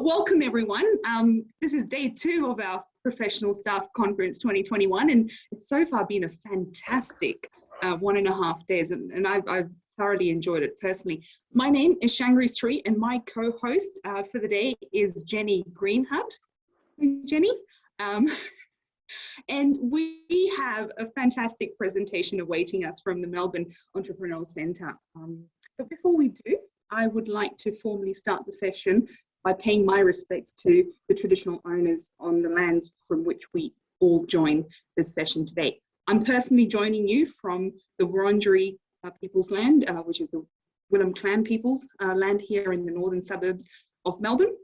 Welcome everyone. This is day 2 of our Professional Staff Conference 2021, and it's so far been a fantastic 1.5 days, and I've thoroughly enjoyed it personally. My name is Shangri Sri, and my co-host for the day is Jenny Greenhut. Jenny. And we have a fantastic presentation awaiting us from the Melbourne Entrepreneurial Centre. But before we do, I would like to formally start the session by paying my respects to the traditional owners on the lands from which we all join this session today. I'm personally joining you from the Wurundjeri people's land, which is the Willam clan people's land here in the northern suburbs of Melbourne.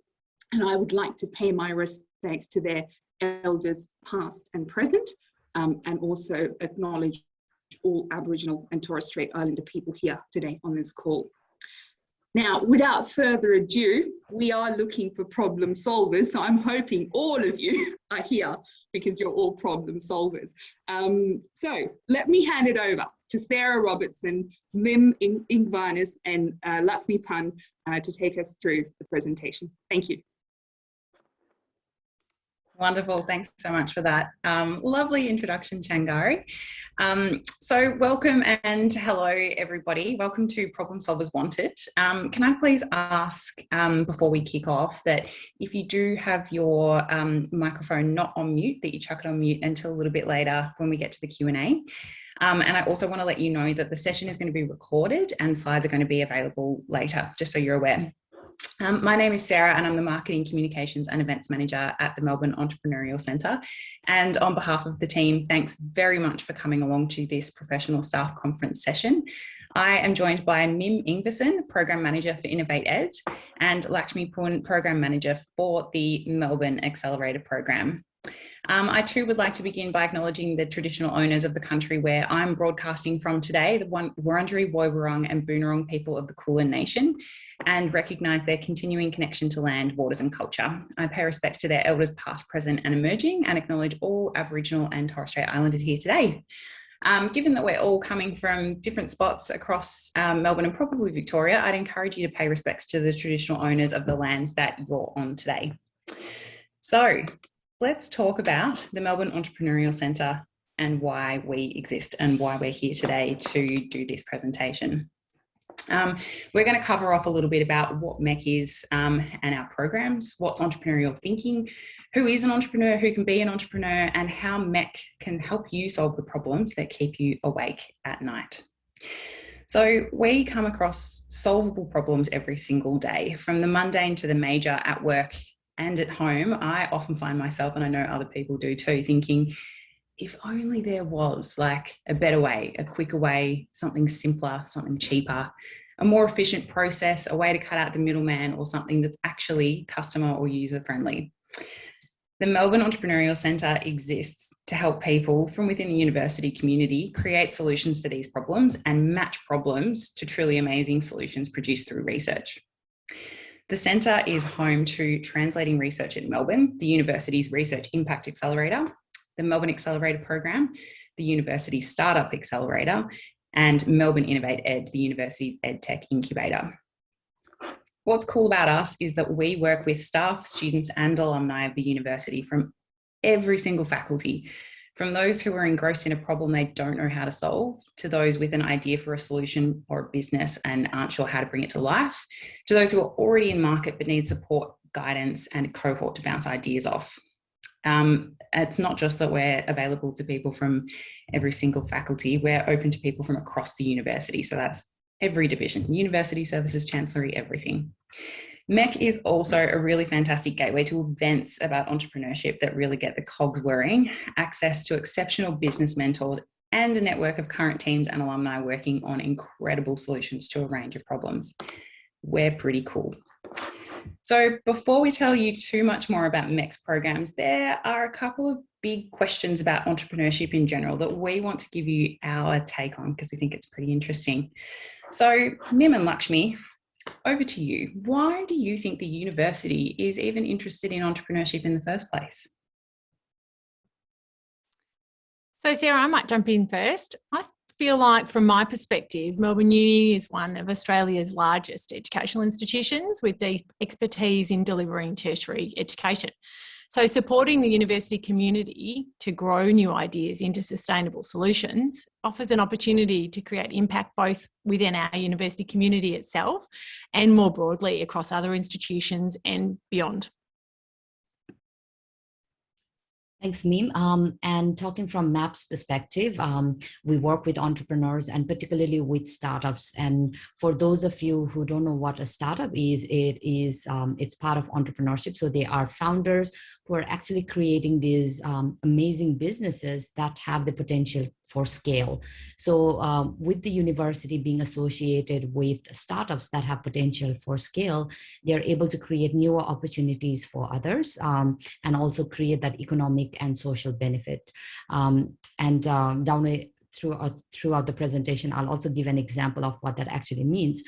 And I would like to pay my respects to their elders past and present, and also acknowledge all Aboriginal and Torres Strait Islander people here today on this call. Now, without further ado, we are looking for problem solvers, so I'm hoping all of you are here because you're all problem solvers. So let me hand it over to Sarah Robertson, Mim Ingvarnes, and Lakshmi Pan to take us through the presentation. Thank you. Wonderful, thanks so much for that. Lovely introduction, Changari. So welcome and hello everybody. Welcome to Problem Solvers Wanted. Can I please ask before we kick off that if you do have your microphone not on mute, that you chuck it on mute until a little bit later when we get to the Q&A. And I also want to let you know that the session is going to be recorded and slides are going to be available later, just so you're aware. My name is Sarah and I'm the Marketing, Communications and Events Manager at the Melbourne Entrepreneurial Centre. And on behalf of the team, thanks very much for coming along to this Professional Staff Conference session. I am joined by Mim Ingvarnes, Program Manager for Innovate Ed, and Lakshmi Pun, Program Manager for the Melbourne Accelerator program. I too would like to begin by acknowledging the traditional owners of the country where I'm broadcasting from today, the Wurundjeri, Woiwurrung and Boonwurrung people of the Kulin Nation, and recognise their continuing connection to land, waters and culture. I pay respects to their elders past, present and emerging, and acknowledge all Aboriginal and Torres Strait Islanders here today. Given that we're all coming from different spots across Melbourne and probably Victoria, I'd encourage you to pay respects to the traditional owners of the lands that you're on today. So, let's talk about the Melbourne Entrepreneurial Centre and why we exist and why we're here today to do this presentation. We're going to cover off a little bit about what Mech is and our programs, what's entrepreneurial thinking, who is an entrepreneur, who can be an entrepreneur, and how Mech can help you solve the problems that keep you awake at night. So we come across solvable problems every single day, from the mundane to the major at work and at home. I often find myself, and I know other people do too, thinking, if only there was like a better way, a quicker way, something simpler, something cheaper, a more efficient process, a way to cut out the middleman, or something that's actually customer or user friendly. The Melbourne Entrepreneurial Centre exists to help people from within the university community create solutions for these problems and match problems to truly amazing solutions produced through research. The centre is home to Translating Research at Melbourne, the university's Research Impact Accelerator, the Melbourne Accelerator program, the university's Startup Accelerator, and Melbourne Innovate Ed, the university's EdTech Incubator. What's cool about us is that we work with staff, students and alumni of the university from every single faculty, from those who are engrossed in a problem they don't know how to solve, to those with an idea for a solution or a business and aren't sure how to bring it to life, to those who are already in market but need support, guidance and a cohort to bounce ideas off. It's not just that we're available to people from every single faculty, we're open to people from across the university. So that's every division, university, services, chancellery, everything. Mech is also a really fantastic gateway to events about entrepreneurship that really get the cogs whirring, access to exceptional business mentors, and a network of current teams and alumni working on incredible solutions to a range of problems. We're pretty cool. So before we tell you too much more about Mech's programs, there are a couple of big questions about entrepreneurship in general that we want to give you our take on because we think it's pretty interesting. So Mim and Lakshmi, over to you. Why do you think the university is even interested in entrepreneurship in the first place? So Sarah, I might jump in first. I feel like, from my perspective, Melbourne Uni is one of Australia's largest educational institutions with deep expertise in delivering tertiary education. So supporting the university community to grow new ideas into sustainable solutions offers an opportunity to create impact both within our university community itself and more broadly across other institutions and beyond. Thanks, Mim. And talking from MAP's perspective, we work with entrepreneurs and particularly with startups. And for those of you who don't know what a startup is, it's part of entrepreneurship. So they are founders who are actually creating these amazing businesses that have the potential for scale. So with the university being associated with startups that have potential for scale, they're able to create newer opportunities for others and also create that economic and social benefit. Throughout the presentation, I'll also give an example of what that actually means.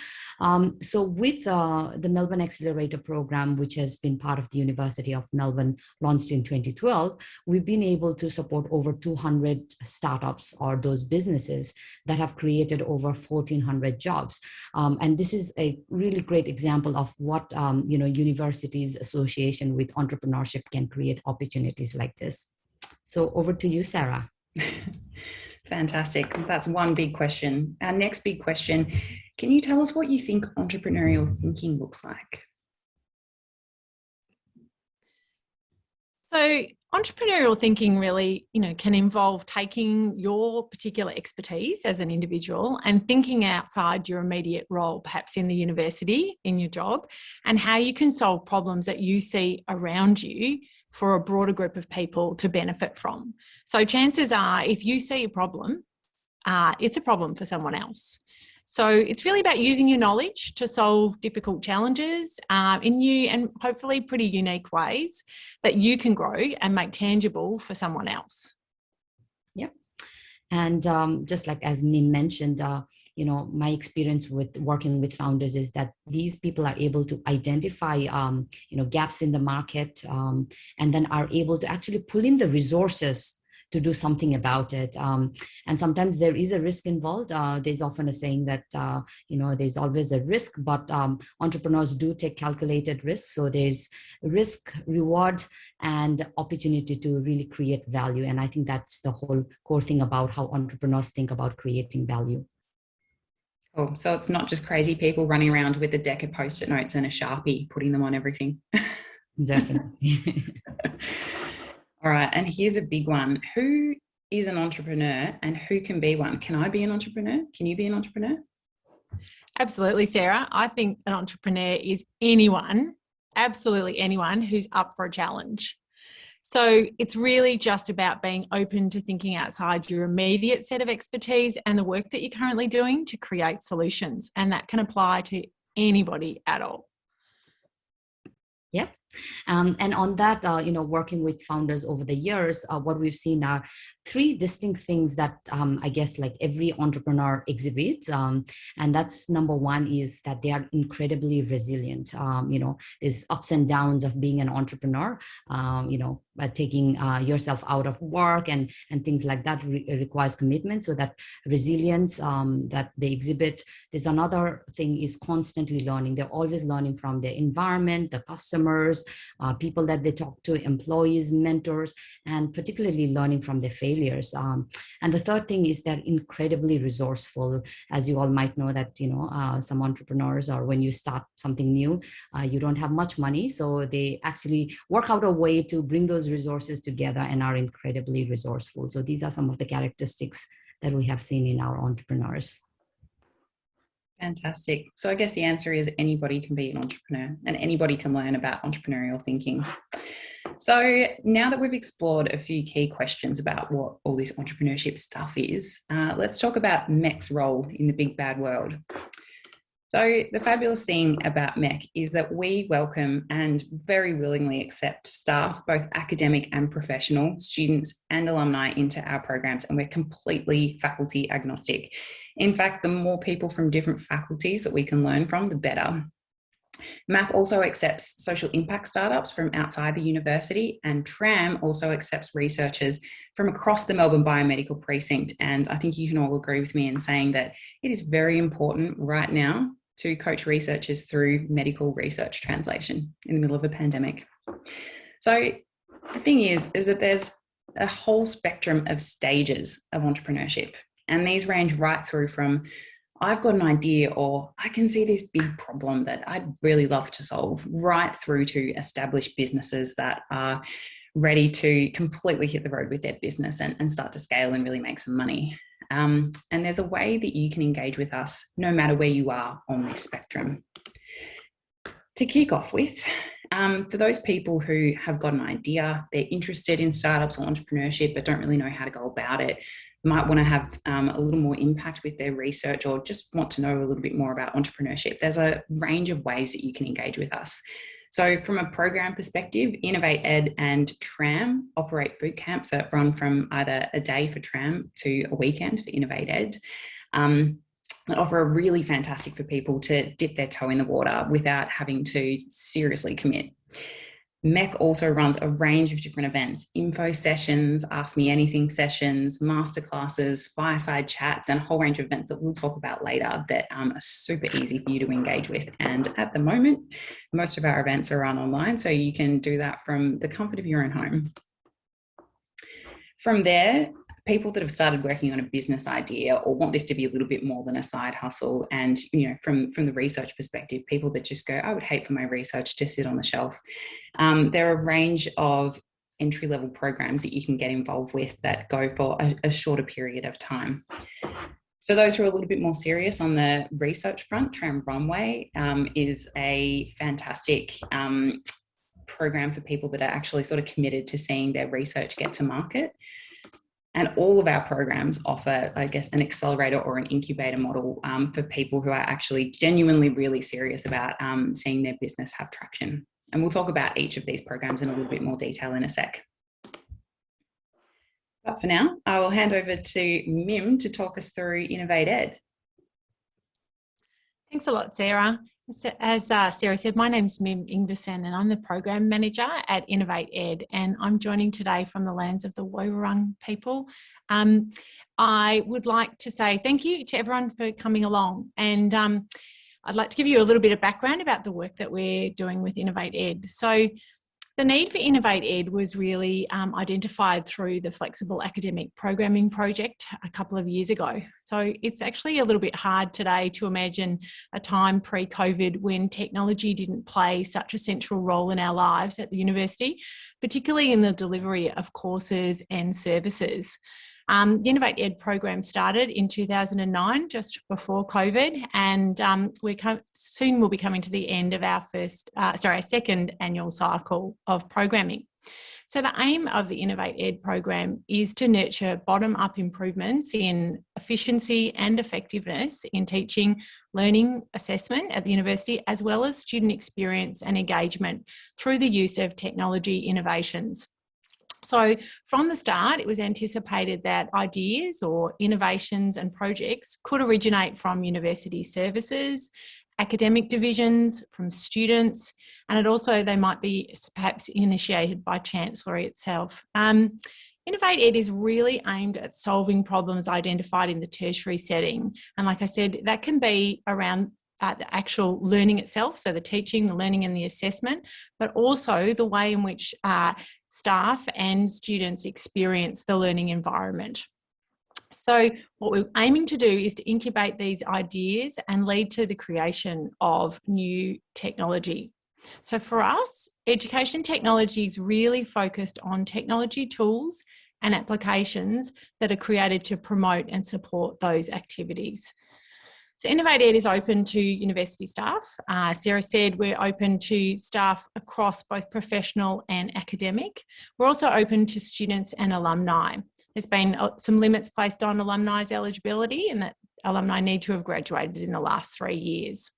So with the Melbourne Accelerator program, which has been part of the University of Melbourne, launched in 2012, we've been able to support over 200 startups or those businesses that have created over 1,400 jobs. And this is a really great example of what universities' association with entrepreneurship can create opportunities like this. So over to you, Sarah. Fantastic. That's one big question. Our next big question, can you tell us what you think entrepreneurial thinking looks like? So entrepreneurial thinking really, can involve taking your particular expertise as an individual and thinking outside your immediate role, perhaps in the university, in your job, and how you can solve problems that you see around you for a broader group of people to benefit from. So chances are, if you see a problem, it's a problem for someone else. So it's really about using your knowledge to solve difficult challenges in new and hopefully pretty unique ways that you can grow and make tangible for someone else. Yep. And just like as Mim mentioned, my experience with working with founders is that these people are able to identify, gaps in the market and then are able to actually pull in the resources to do something about it. And sometimes there is a risk involved. There's often a saying that, there's always a risk, but entrepreneurs do take calculated risks. So there's risk, reward, and opportunity to really create value. And I think that's the whole core thing about how entrepreneurs think about creating value. Oh, so it's not just crazy people running around with a deck of Post-it notes and a Sharpie, putting them on everything. Definitely. All right, and here's a big one. Who is an entrepreneur and who can be one? Can I be an entrepreneur? Can you be an entrepreneur? Absolutely, Sarah. I think an entrepreneur is anyone, absolutely anyone who's up for a challenge. So it's really just about being open to thinking outside your immediate set of expertise and the work that you're currently doing to create solutions. And that can apply to anybody at all. Yep. And on that, working with founders over the years, what we've seen are three distinct things that I guess like every entrepreneur exhibits. And that's number one is that they are incredibly resilient. There's ups and downs of being an entrepreneur, taking yourself out of work and things like that requires commitment. So that resilience that they exhibit. There's another thing is constantly learning. They're always learning from their environment, the customers, people that they talk to, employees, mentors, and particularly learning from their failures. And the third thing is they're incredibly resourceful. As you all might know that, some entrepreneurs, or when you start something new, you don't have much money. So they actually work out a way to bring those resources together and are incredibly resourceful. So these are some of the characteristics that we have seen in our entrepreneurs. Fantastic. So I guess the answer is anybody can be an entrepreneur and anybody can learn about entrepreneurial thinking. So now that we've explored a few key questions about what all this entrepreneurship stuff is, let's talk about Mechs' role in the big bad world. So the fabulous thing about Mech is that we welcome and very willingly accept staff, both academic and professional, students and alumni into our programs, and we're completely faculty agnostic. In fact, the more people from different faculties that we can learn from, the better. MAP also accepts social impact startups from outside the university, and Tram also accepts researchers from across the Melbourne Biomedical Precinct. And I think you can all agree with me in saying that it is very important right now to coach researchers through medical research translation in the middle of a pandemic. So the thing is that there's a whole spectrum of stages of entrepreneurship, and these range right through from I've got an idea, or I can see this big problem that I'd really love to solve, right through to established businesses that are ready to completely hit the road with their business and start to scale and really make some money. And there's a way that you can engage with us no matter where you are on this spectrum. To kick off with, for those people who have got an idea, they're interested in startups or entrepreneurship but don't really know how to go about it, might want to have a little more impact with their research, or just want to know a little bit more about entrepreneurship, there's a range of ways that you can engage with us. So from a program perspective, Innovate Ed and Tram operate boot camps that run from either a day for Tram to a weekend for Innovate Ed. That offer are really fantastic for people to dip their toe in the water without having to seriously commit. Mech also runs a range of different events, info sessions, ask me anything sessions, masterclasses, fireside chats, and a whole range of events that we'll talk about later that are super easy for you to engage with. And at the moment, most of our events are run online, so you can do that from the comfort of your own home. From there, people that have started working on a business idea or want this to be a little bit more than a side hustle, and from the research perspective, people that just go, I would hate for my research to sit on the shelf. There are a range of entry-level programs that you can get involved with that go for a shorter period of time. For those who are a little bit more serious on the research front, Tram Runway is a fantastic program for people that are actually sort of committed to seeing their research get to market. And all of our programs offer, I guess, an accelerator or an incubator model for people who are actually genuinely really serious about seeing their business have traction. And we'll talk about each of these programs in a little bit more detail in a sec. But for now, I will hand over to Mim to talk us through Innovate Ed. Thanks a lot, Sarah. As Sarah said, my name's Mim Ingversen and I'm the Program Manager at Innovate Ed, and I'm joining today from the lands of the Woiwurrung people. I would like to say thank you to everyone for coming along, and I'd like to give you a little bit of background about the work that we're doing with Innovate Ed. So the need for Innovate Ed was really identified through the Flexible Academic Programming Project a couple of years ago. So it's actually a little bit hard today to imagine a time pre-COVID when technology didn't play such a central role in our lives at the university, particularly in the delivery of courses and services. The Innovate Ed program started in 2009, just before COVID, and soon we'll be coming to the end of our second annual cycle of programming. So the aim of the Innovate Ed program is to nurture bottom-up improvements in efficiency and effectiveness in teaching, learning, assessment at the university, as well as student experience and engagement through the use of technology innovations. So from the start, it was anticipated that ideas or innovations and projects could originate from university services, academic divisions, from students, and they might be perhaps initiated by Chancellery itself. Innovate Ed is really aimed at solving problems identified in the tertiary setting. And like I said, that can be around the actual learning itself, so the teaching, the learning and the assessment, but also the way in which staff and students experience the learning environment. So what we're aiming to do is to incubate these ideas and lead to the creation of new technology. So for us, education technology is really focused on technology tools and applications that are created to promote and support those activities. So Innovate Ed is open to university staff. Sarah said we're open to staff across both professional and academic. We're also open to students and alumni. There's been some limits placed on alumni's eligibility, and that alumni need to have graduated in the last 3 years.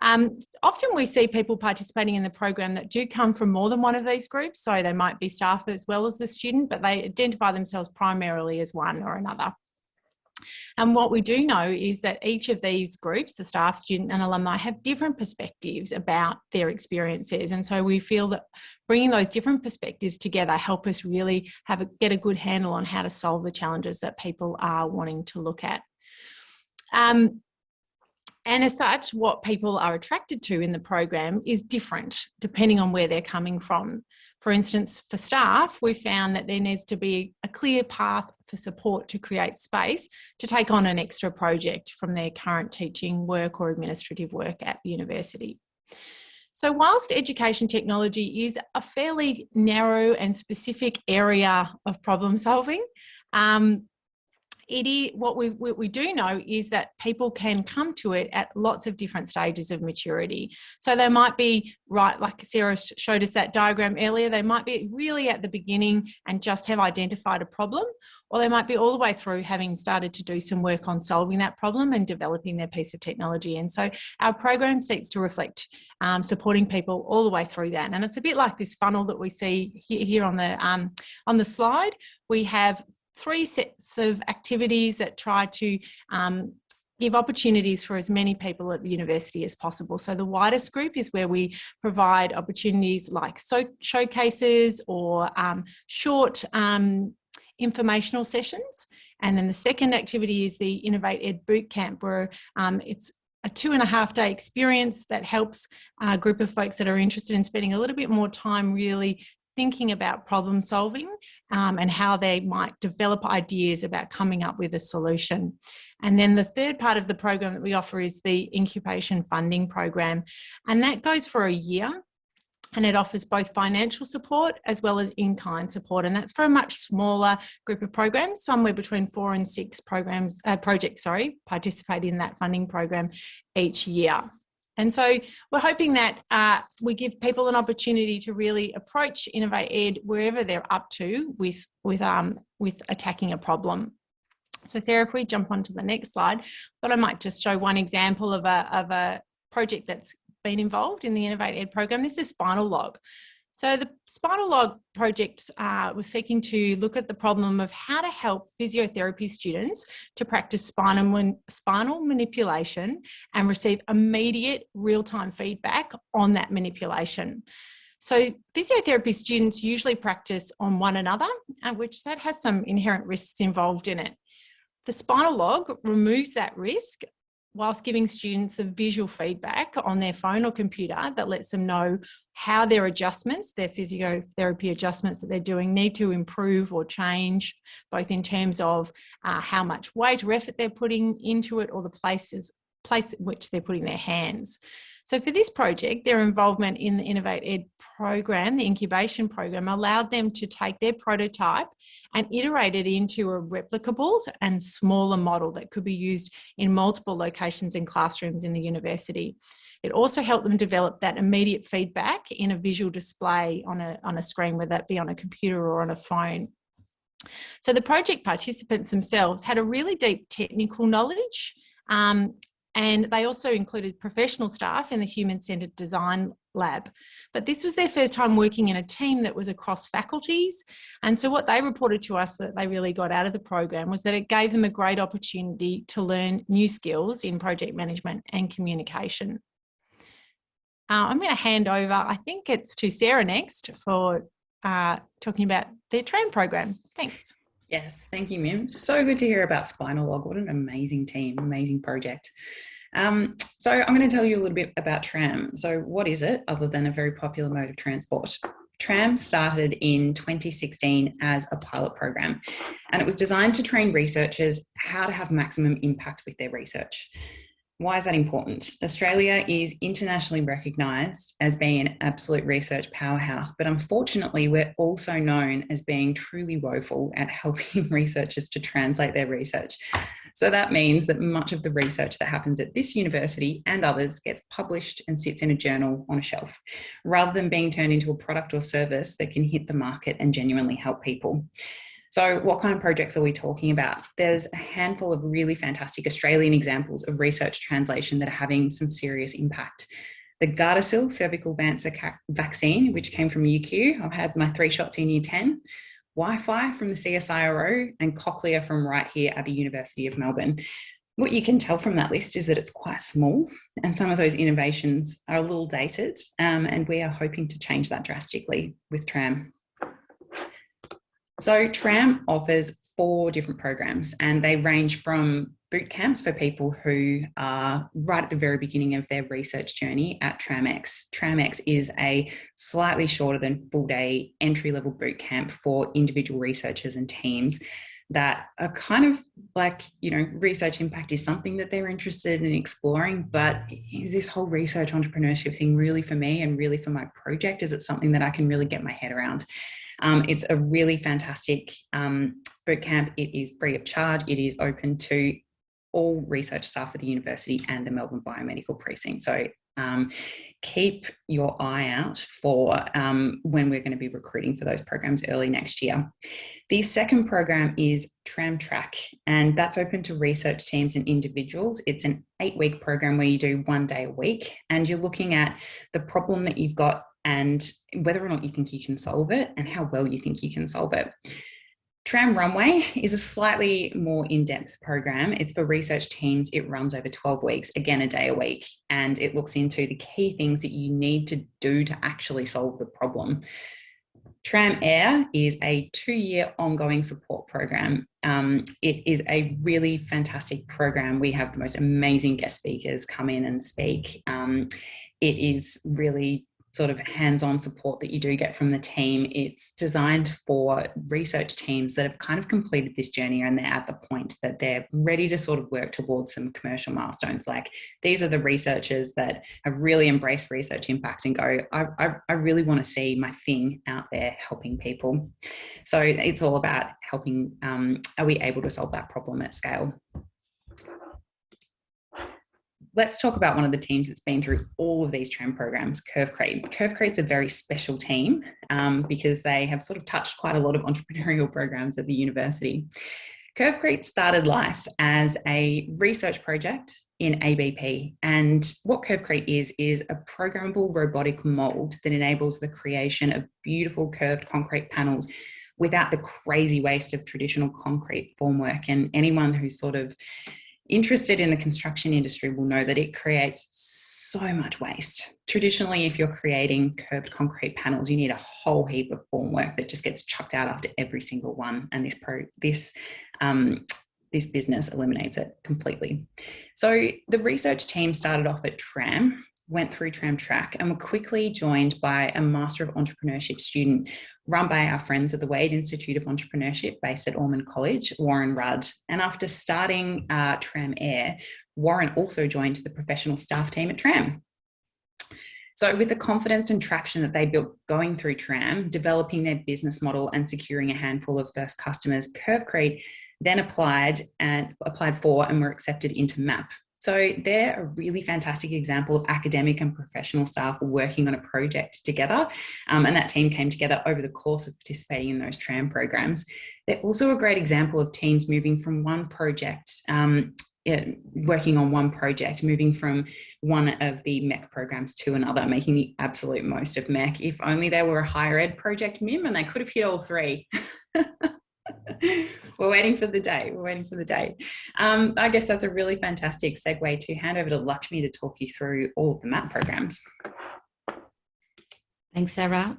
Often we see people participating in the program that do come from more than one of these groups, so they might be staff as well as the student, but they identify themselves primarily as one or another. And what we do know is that each of these groups, the staff, student and alumni, have different perspectives about their experiences. And so we feel that bringing those different perspectives together help us really get a good handle on how to solve the challenges that people are wanting to look at. And as such, what people are attracted to in the program is different depending on where they're coming from. For instance, for staff, we found that there needs to be a clear path for support to create space to take on an extra project from their current teaching work or administrative work at the university. So whilst education technology is a fairly narrow and specific area of problem solving, what we do know is that people can come to it at lots of different stages of maturity. So they might be, right, like Sarah showed us that diagram earlier, they might be really at the beginning and just have identified a problem, or they might be all the way through having started to do some work on solving that problem and developing their piece of technology. And so our program seeks to reflect supporting people all the way through that. And it's a bit like this funnel that we see here on the slide. We have 3 sets of activities that try to give opportunities for as many people at the university as possible. So the widest group is where we provide opportunities like showcases or short informational sessions. And then the second activity is the Innovate Ed Bootcamp, where it's a 2.5-day experience that helps a group of folks that are interested in spending a little bit more time really thinking about problem solving and how they might develop ideas about coming up with a solution. And then the third part of the program that we offer is the incubation funding program. And that goes for a year, and it offers both financial support as well as in-kind support. And that's for a much smaller group of programs. Somewhere between 4 and 6 projects participate in that funding program each year. And so we're hoping that we give people an opportunity to really approach Innovate Ed wherever they're up to with attacking a problem. So Sarah, if we jump onto the next slide, I thought I might just show one example of a project that's been involved in the Innovate Ed program. This is Spinal Log. So the Spinal Log project was seeking to look at the problem of how to help physiotherapy students to practice spinal manipulation and receive immediate real-time feedback on that manipulation. So physiotherapy students usually practice on one another, which that has some inherent risks involved in it. The Spinal Log removes that risk whilst giving students the visual feedback on their phone or computer that lets them know how their adjustments, their physiotherapy adjustments that they're doing, need to improve or change, both in terms of how much weight or effort they're putting into it or the place at which they're putting their hands. So for this project, their involvement in the Innovate Ed program, the incubation program, allowed them to take their prototype and iterate it into a replicable and smaller model that could be used in multiple locations and classrooms in the university. It also helped them develop that immediate feedback in a visual display on a screen, whether that be on a computer or on a phone. So the project participants themselves had a really deep technical knowledge, and they also included professional staff in the human-centred design lab. But this was their first time working in a team that was across faculties. And so what they reported to us that they really got out of the program was that it gave them a great opportunity to learn new skills in project management and communication. I'm going to hand over, I think it's to Sarah next for talking about the Tram program. Thanks. Yes, thank you, Mim. So good to hear about Spinal Log. What an amazing team, amazing project. So I'm going to tell you a little bit about Tram. So what is it other than a very popular mode of transport? Tram started in 2016 as a pilot program, and it was designed to train researchers how to have maximum impact with their research. Why is that important? Australia is internationally recognised as being an absolute research powerhouse, but unfortunately we're also known as being truly woeful at helping researchers to translate their research. So that means that much of the research that happens at this university and others gets published and sits in a journal on a shelf, rather than being turned into a product or service that can hit the market and genuinely help people. So what kind of projects are we talking about? There's a handful of really fantastic Australian examples of research translation that are having some serious impact. The Gardasil cervical cancer vaccine, which came from UQ. I've had my 3 shots in year 10. Wi-Fi from the CSIRO, and Cochlear from right here at the University of Melbourne. What you can tell from that list is that it's quite small, and some of those innovations are a little dated, and we are hoping to change that drastically with Tram. So Tram offers 4 different programs, and they range from boot camps for people who are right at the very beginning of their research journey at Tram-X. Tram-X is a slightly shorter than full-day entry-level boot camp for individual researchers and teams that are kind of like, you know, research impact is something that they're interested in exploring, but is this whole research entrepreneurship thing really for me and really for my project? Is it something that I can really get my head around? It's a really fantastic boot camp. It is free of charge. It is open to all research staff at the university and the Melbourne Biomedical Precinct. So keep your eye out for when we're going to be recruiting for those programs early next year. The second program is Tram Track, and that's open to research teams and individuals. It's an 8-week program where you do 1 day a week, and you're looking at the problem that you've got and whether or not you think you can solve it and how well you think you can solve it. Tram Runway is a slightly more in-depth program. It's for research teams. It runs over 12 weeks, again, a day a week, and it looks into the key things that you need to do to actually solve the problem. Tram Air is a 2-year ongoing support program. It is a really fantastic program. We have the most amazing guest speakers come in and speak. It is really sort of hands-on support that you do get from the team. It's designed for research teams that have kind of completed this journey and they're at the point that they're ready to sort of work towards some commercial milestones. Like, these are the researchers that have really embraced research impact and go, I really want to see my thing out there helping people. So it's all about helping, are we able to solve that problem at scale? Let's talk about one of the teams that's been through all of these Tram programs, Curvecreate. Curvecreate's a very special team because they have sort of touched quite a lot of entrepreneurial programs at the university. Curvecreate started life as a research project in ABP, and what Curvecreate is a programmable robotic mold that enables the creation of beautiful curved concrete panels without the crazy waste of traditional concrete formwork. And anyone who's sort of interested in the construction industry will know that it creates so much waste. Traditionally, if you're creating curved concrete panels, you need a whole heap of formwork that just gets chucked out after every single one. And this business eliminates it completely. So the research team started off at Tram, went through Tram Track, and were quickly joined by a Master of Entrepreneurship student run by our friends at the Wade Institute of Entrepreneurship based at Ormond College, Warren Rudd. And after starting Tram Air, Warren also joined the professional staff team at Tram. So with the confidence and traction that they built going through Tram, developing their business model and securing a handful of first customers, Curvecreate then applied for and were accepted into MAP. So they're a really fantastic example of academic and professional staff working on a project together. And that team came together over the course of participating in those Tram programs. They're also a great example of teams moving from one project, working on one project, moving from one of the Mech programs to another, making the absolute most of Mech. If only there were a higher ed project MIM and they could have hit all 3. We're waiting for the day. We're waiting for the day. I guess that's a really fantastic segue to hand over to Lakshmi to talk you through all of the MAP programs. Thanks, Sarah.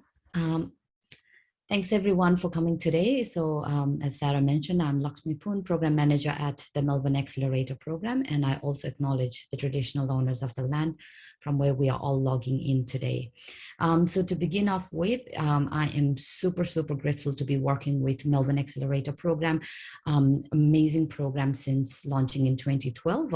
Thanks everyone for coming today. So as Sarah mentioned, I'm Lakshmi Poon, Program Manager at the Melbourne Accelerator program, and I also acknowledge the traditional owners of the land from where we are all logging in today. So to begin off with, I am super grateful to be working with Melbourne Accelerator program. Amazing program since launching in 2012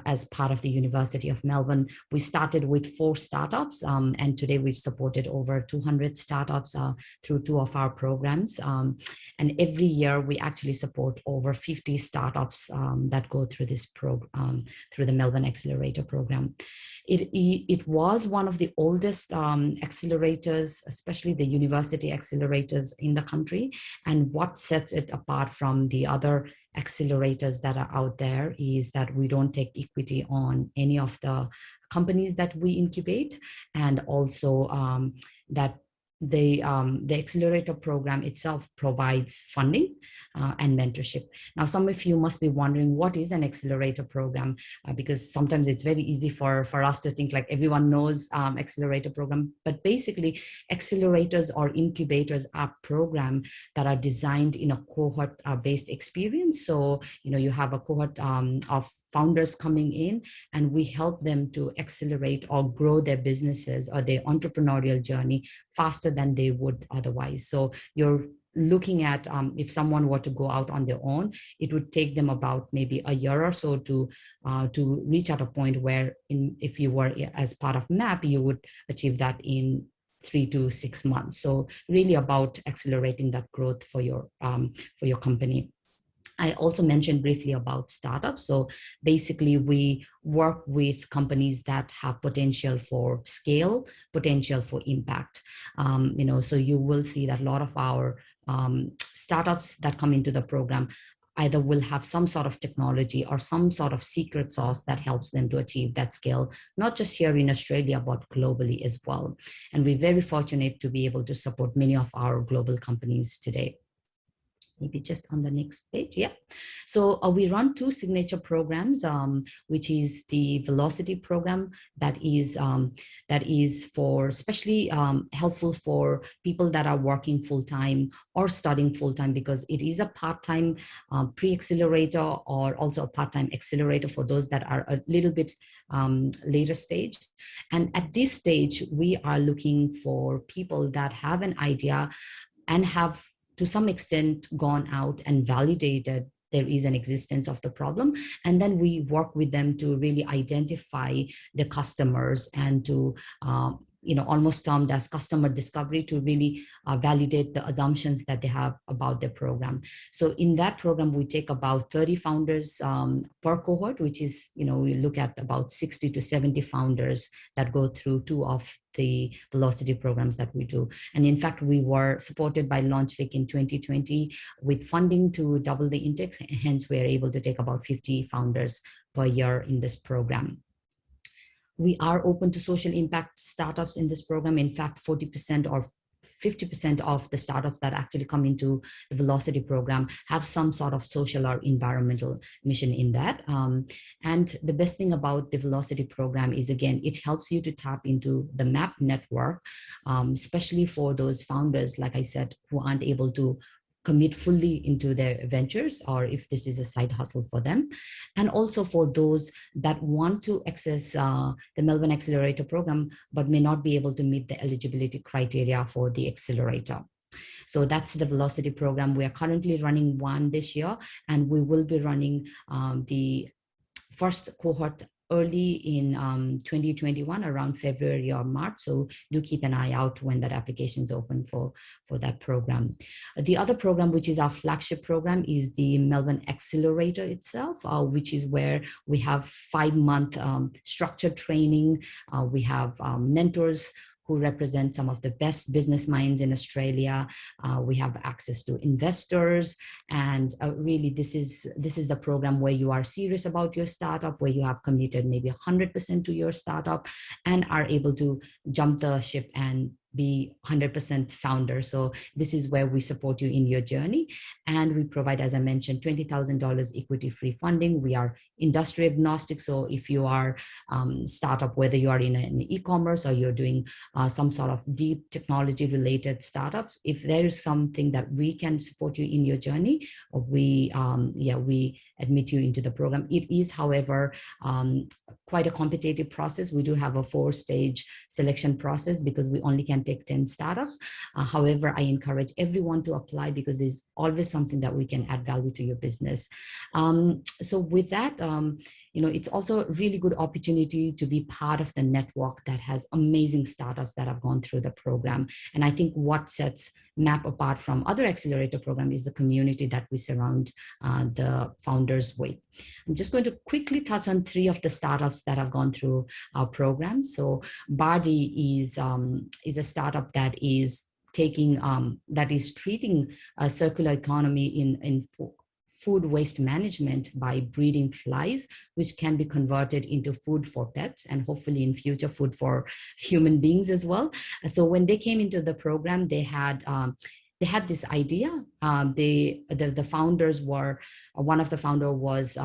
as part of the University of Melbourne. We started with 4 startups and today we've supported over 200 startups through 2 of our programs. And every year we actually support over 50 startups that go through this program, through the Melbourne Accelerator program. It was one of the oldest accelerators, especially the university accelerators in the country. And what sets it apart from the other accelerators that are out there is that we don't take equity on any of the companies that we incubate, and also that the Accelerator program itself provides funding and mentorship. Now, some of you must be wondering, what is an Accelerator program? Because sometimes it's very easy for us to think like everyone knows Accelerator program, but basically accelerators or incubators are programs that are designed in a cohort based experience. So, you have a cohort of founders coming in, and we help them to accelerate or grow their businesses or their entrepreneurial journey faster than they would otherwise. So you're looking at if someone were to go out on their own, it would take them about maybe a year or so to reach at a point where if you were as part of MAP, you would achieve that in 3 to 6 months. So really about accelerating that growth for your company. I also mentioned briefly about startups. So basically we work with companies that have potential for scale, potential for impact. So you will see that a lot of our startups that come into the program either will have some sort of technology or some sort of secret sauce that helps them to achieve that scale, not just here in Australia, but globally as well. And we're very fortunate to be able to support many of our global companies today. Maybe just on the next page. Yeah. So we run 2 signature programs, which is the Velocity program that is for especially helpful for people that are working full-time or studying full-time, because it is a part-time pre-accelerator or also a part-time accelerator for those that are a little bit later stage. And at this stage, we are looking for people that have an idea and have to some extent gone out and validated there is an existence of the problem. And then we work with them to really identify the customers and to, almost termed as customer discovery, to really validate the assumptions that they have about their program. So in that program, we take about 30 founders per cohort, which is, we look at about 60 to 70 founders that go through 2 of the Velocity programs that we do. And in fact, we were supported by LaunchVic in 2020 with funding to double the intake. Hence, we are able to take about 50 founders per year in this program. We are open to social impact startups in this program. In fact, 40% or 50% of the startups that actually come into the Velocity program have some sort of social or environmental mission in that. And the best thing about the Velocity program is, again, it helps you to tap into the MAP network, especially for those founders, like I said, who aren't able to commit fully into their ventures, or if this is a side hustle for them. And also for those that want to access the Melbourne Accelerator program, but may not be able to meet the eligibility criteria for the accelerator. So that's the Velocity program. We are currently running 1 this year, and we will be running the first cohort early in 2021, around February or March. So do keep an eye out when that application is open for that program. The other program, which is our flagship program, is the Melbourne Accelerator itself, which is where we have 5-month structured training. We have mentors who represent some of the best business minds in Australia. We have access to investors, and really this is the program where you are serious about your startup, where you have committed maybe 100% to your startup and are able to jump the ship and be 100% founder. So this is where we support you in your journey. And we provide, as I mentioned, $20,000 equity-free funding. We are industry agnostic. So if you are startup, whether you are in an e-commerce or you're doing some sort of deep technology related startups, if there is something that we can support you in your journey, we admit you into the program. It is, however, quite a competitive process. We do have a 4-stage selection process because we only can take 10 startups. However, I encourage everyone to apply because there's always something that we can add value to your business. So with that, it's also a really good opportunity to be part of the network that has amazing startups that have gone through the program. And I think what sets MAP apart from other accelerator programs is the community that we surround the founders with. I'm just going to quickly touch on 3 of the startups that have gone through our program. So Bardi is a startup that is treating a circular economy in food waste management by breeding flies, which can be converted into food for pets and hopefully in future food for human beings as well. So when they came into the program, they had this idea. The founders were, one of the founder was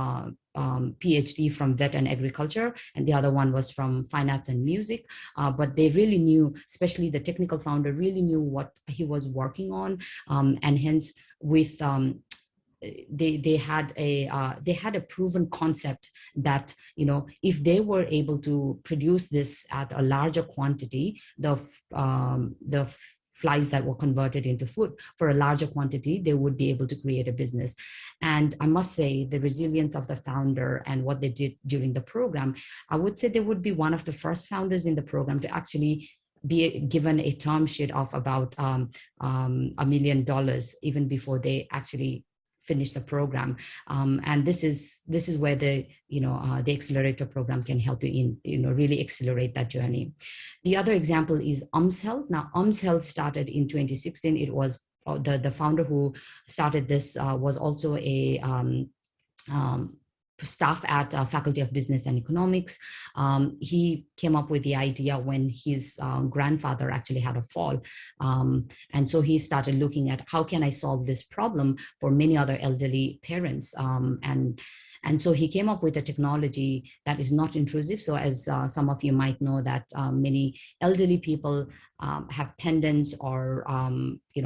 PhD from vet and agriculture, and the other one was from fine arts and music. But they really knew, especially the technical founder, really knew what he was working on, and hence with they had a proven concept that, you know, if they were able to produce this at a larger quantity, the flies that were converted into food for a larger quantity, they would be able to create a business. And I must say, the resilience of the founder and what they did during the program, I would say they would be one of the first founders in the program to actually be given a term sheet of about $1 million even before they actually finish the program. And this is where the Accelerator program can help you in, really accelerate that journey. The other example is UoM's Health. Now, UoM's Health started in 2016. It was the founder who started this was also a staff at Faculty of Business and Economics. He came up with the idea when his grandfather actually had a fall. And so he started looking at how can I solve this problem for many other elderly parents. And so he came up with a technology that is not intrusive. So as some of you might know that many elderly people have pendants or,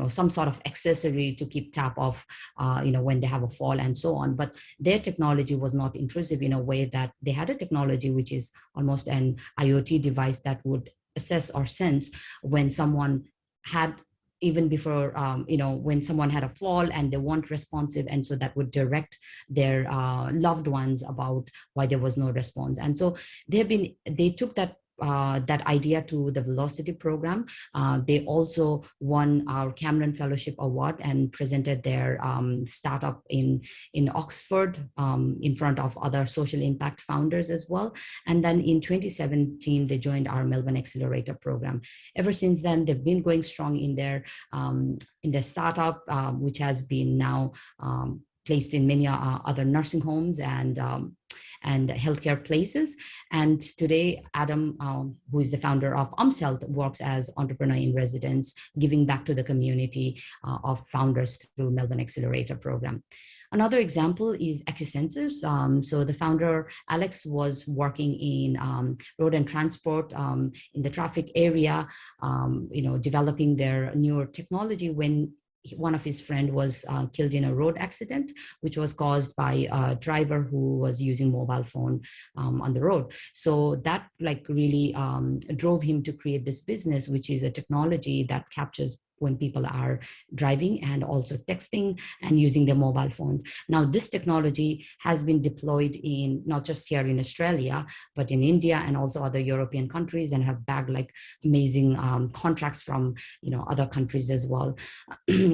some sort of accessory to keep tap of, when they have a fall and so on. But their technology was not intrusive in a way that they had a technology which is almost an IoT device that would assess or sense when someone had, even before, when someone had a fall and they weren't responsive. And so that would direct their loved ones about why there was no response. And so they took that idea to the Velocity program. They also won our Cameron Fellowship Award and presented their startup in Oxford in front of other social impact founders as well. And then in 2017, they joined our Melbourne Accelerator program. Ever since then, they've been going strong in their startup, which has been now placed in many other nursing homes and healthcare places. And today, Adam, who is the founder of UoM's Health, works as entrepreneur in residence, giving back to the community of founders through Melbourne Accelerator program. Another example is AccuSensors. So the founder, Alex, was working in road and transport in the traffic area, developing their newer technology when one of his friend was killed in a road accident, which was caused by a driver who was using mobile phone on the road. So that really drove him to create this business, which is a technology that captures when people are driving and also texting and using their mobile phone. Now, this technology has been deployed in not just here in Australia, but in India and also other European countries, and have bagged amazing contracts from other countries as well.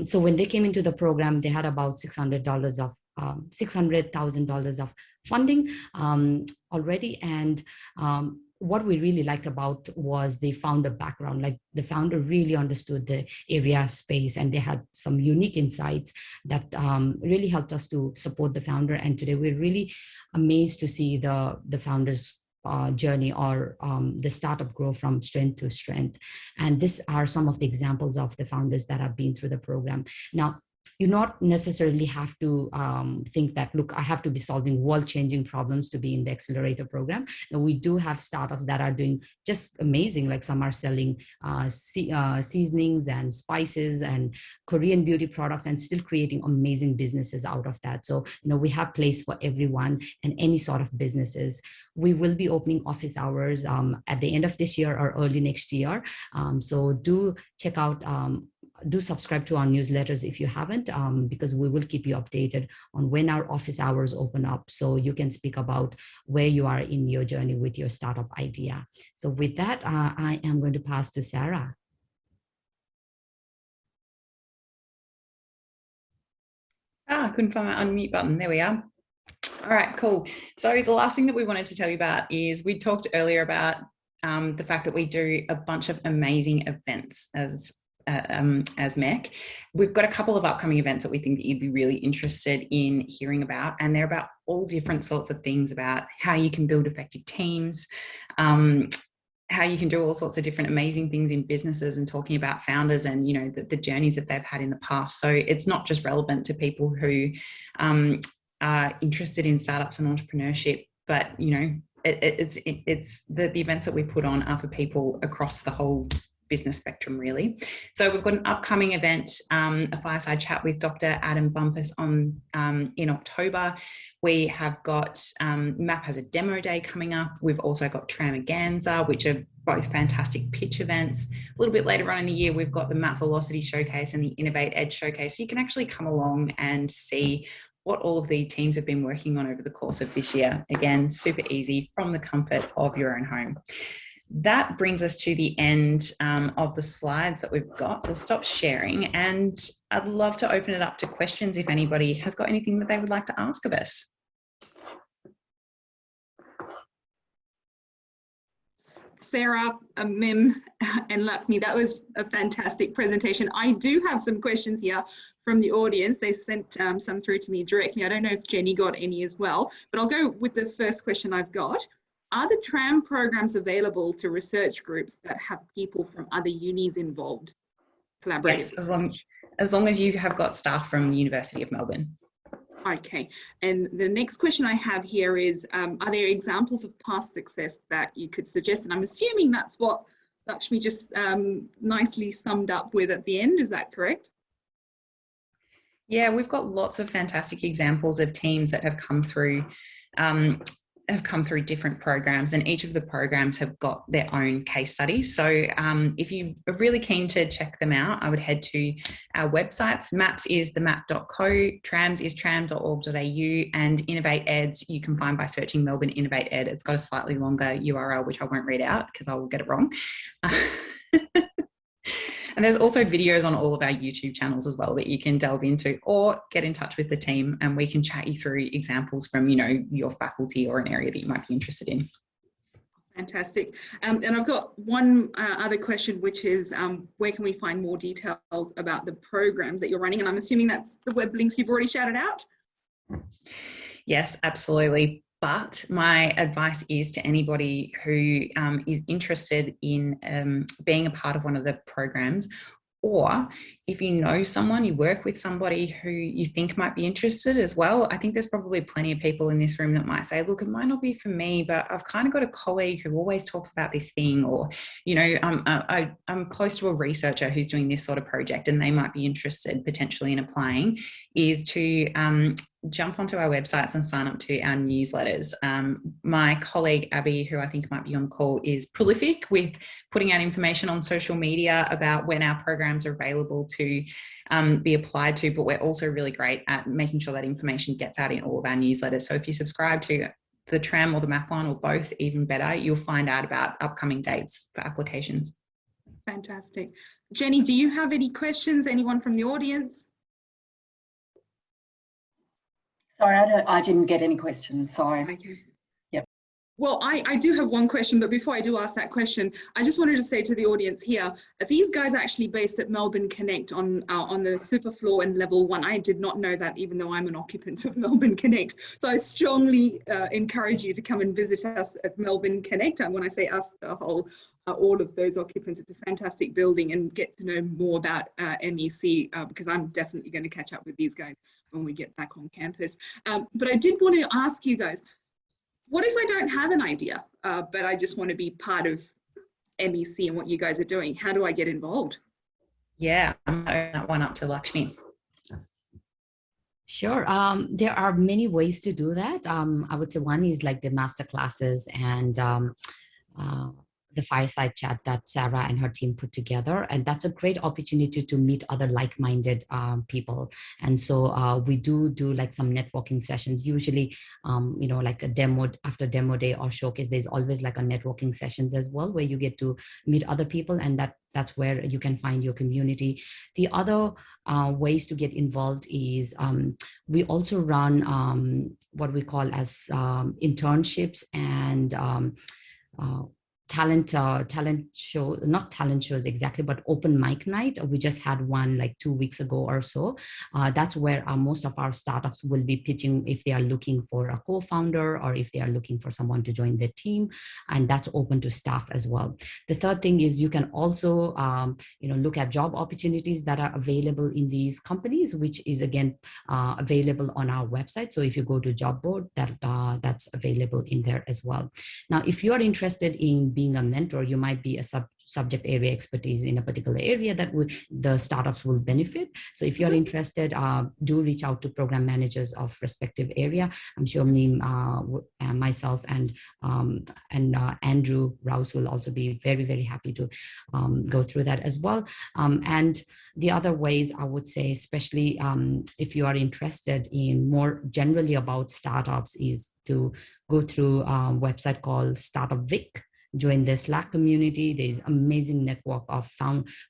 So when they came into the program, they had about $600,000 of funding already, and what we really liked about was the founder background. The founder really understood the area space, and they had some unique insights that really helped us to support the founder. And today we're really amazed to see the founder's journey or the startup grow from strength to strength. And these are some of the examples of the founders that have been through the program. Now, you not necessarily have to think that, look, I have to be solving world-changing problems to be in the Accelerator program. Now, we do have startups that are doing just amazing, some are selling seasonings and spices and Korean beauty products and still creating amazing businesses out of that. So, we have place for everyone and any sort of businesses. We will be opening office hours at the end of this year or early next year. So do check out do subscribe to our newsletters if you haven't, because we will keep you updated on when our office hours open up, so you can speak about where you are in your journey with your startup idea. So with that, I am going to pass to Sarah. Couldn't find my unmute button. There we are. All right, cool. So the last thing that we wanted to tell you about is we talked earlier about the fact that we do a bunch of amazing events as as Mech. We've got a couple of upcoming events that we think that you'd be really interested in hearing about, and they're about all different sorts of things about how you can build effective teams, how you can do all sorts of different amazing things in businesses, and talking about founders and, you know, the journeys that they've had in the past. So it's not just relevant to people who are interested in startups and entrepreneurship, but, you know, it's the events that we put on are for people across the whole business spectrum, really. So we've got an upcoming event, a fireside chat with Dr. Adam Bumpus on in October. We have got MAP has a demo day coming up. We've also got Tram Programs, which are both fantastic pitch events. A little bit later on in the year, we've got the MAP Velocity Showcase and the Innovate Edge Showcase. So you can actually come along and see what all of the teams have been working on over the course of this year. Again, super easy from the comfort of your own home. That brings us to the end of the slides that we've got. So stop sharing, and I'd love to open it up to questions if anybody has got anything that they would like to ask of us. Sarah, Mim and Lakshmi, that was a fantastic presentation. I do have some questions here from the audience. They sent some through to me directly. I don't know if Jenny got any as well, but I'll go with the first question I've got. Are the Tram programs available to research groups that have people from other unis involved? Yes, as long as you have got staff from the University of Melbourne. Okay, and the next question I have here is, are there examples of past success that you could suggest? And I'm assuming that's what Lakshmi just nicely summed up with at the end, is that correct? Yeah, we've got lots of fantastic examples of teams that have come through different programs, and each of the programs have got their own case studies. So if you are really keen to check them out, I would head to our websites. MAPS is the map.co, Trams is tram.org.au, and Innovate Eds you can find by searching Melbourne Innovate Ed. It's got a slightly longer URL, which I won't read out because I will get it wrong. And there's also videos on all of our YouTube channels as well that you can delve into, or get in touch with the team and we can chat you through examples from, you know, your faculty or an area that you might be interested in. Fantastic. And I've got one other question, which is where can we find more details about the programs that you're running? And I'm assuming that's the web links you've already shouted out? Yes, absolutely. But my advice is to anybody who is interested in being a part of one of the programs, or if you know someone, you work with somebody who you think might be interested as well. I think there's probably plenty of people in this room that might say, look, it might not be for me, but I've kind of got a colleague who always talks about this thing, or, you know, I'm close to a researcher who's doing this sort of project and they might be interested potentially in applying, is to jump onto our websites and sign up to our newsletters. My colleague Abby, who I think might be on the call, is prolific with putting out information on social media about when our programs are available to be applied to, but we're also really great at making sure that information gets out in all of our newsletters. So if you subscribe to the Tram or the MAP one, or both, even better, you'll find out about upcoming dates for applications. Fantastic. Jenny, do you have any questions? Anyone from the audience? Sorry, I didn't get any questions, sorry. Okay. Yep. Well, I do have one question, but before I do ask that question, I just wanted to say to the audience here, these guys are actually based at Melbourne Connect on the super floor and level 1. I did not know that, even though I'm an occupant of Melbourne Connect. So I strongly encourage you to come and visit us at Melbourne Connect. And when I say us, the whole, all of those occupants, it's a fantastic building, and get to know more about MEC, because I'm definitely going to catch up with these guys when we get back on campus. But I did want to ask you guys, what if I don't have an idea, but I just want to be part of MEC and what you guys are doing? How do I get involved? Yeah, I'm going to open that one up to Lakshmi. Sure. There are many ways to do that. I would say one is like the master classes and the fireside chat that Sarah and her team put together. And that's a great opportunity to meet other like-minded people. And so we do like some networking sessions, usually, you know, like a demo, after demo day or showcase, there's always like a networking sessions as well, where you get to meet other people, and that's where you can find your community. The other ways to get involved is we also run what we call as internships and talent show, not talent shows exactly, but open mic night. We just had one like 2 weeks ago or so. That's where most of our startups will be pitching if they are looking for a co-founder or if they are looking for someone to join their team, and that's open to staff as well. The third thing is you can also look at job opportunities that are available in these companies, which is again available on our website. So if you go to job board, that's available in there as well. Now, if you are interested in being a mentor, you might be a subject area expertise in a particular area that the startups will benefit. So if you're interested, do reach out to program managers of respective area. I'm sure me, myself, and Andrew Rouse will also be very, very happy to go through that as well. And the other ways I would say, especially if you are interested in more generally about startups, is to go through a website called Startup Vic. Join the Slack community. There's amazing network of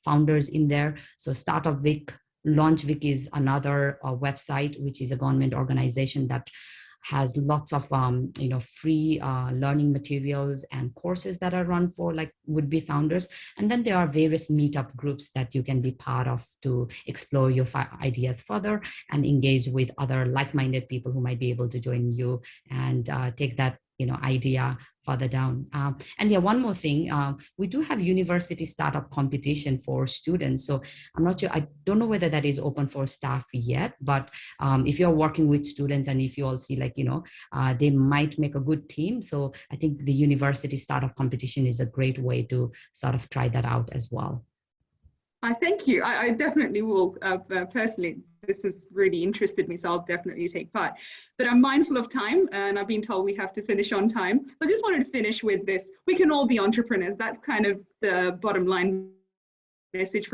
founders in there. So Startup Vic, Launch Vic is another website, which is a government organization that has lots of free learning materials and courses that are run for like would-be founders. And then there are various meetup groups that you can be part of to explore your ideas further and engage with other like-minded people who might be able to join you and take that idea further down. And yeah, one more thing, we do have university startup competition for students. So I'm not sure, I don't know whether that is open for staff yet, but if you're working with students and if you all see they might make a good team. So I think the university startup competition is a great way to sort of try that out as well. I thank you. I definitely will. Personally, this has really interested me, so I'll definitely take part. But I'm mindful of time, and I've been told we have to finish on time. So I just wanted to finish with this. We can all be entrepreneurs. That's kind of the bottom line message.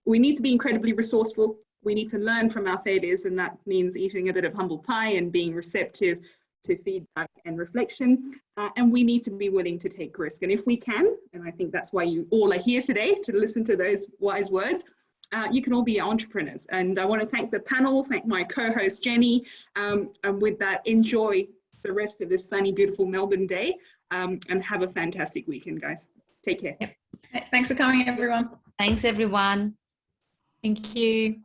We need to be incredibly resourceful. We need to learn from our failures, and that means eating a bit of humble pie and being receptive to feedback and reflection, and we need to be willing to take risk. And if we can, and I think that's why you all are here today, to listen to those wise words, you can all be entrepreneurs. And I want to thank the panel, thank my co-host Jenny, and with that, enjoy the rest of this sunny, beautiful Melbourne day, and have a fantastic weekend, guys. Take care. Yep. Thanks for coming, everyone. Thanks, everyone. Thank you.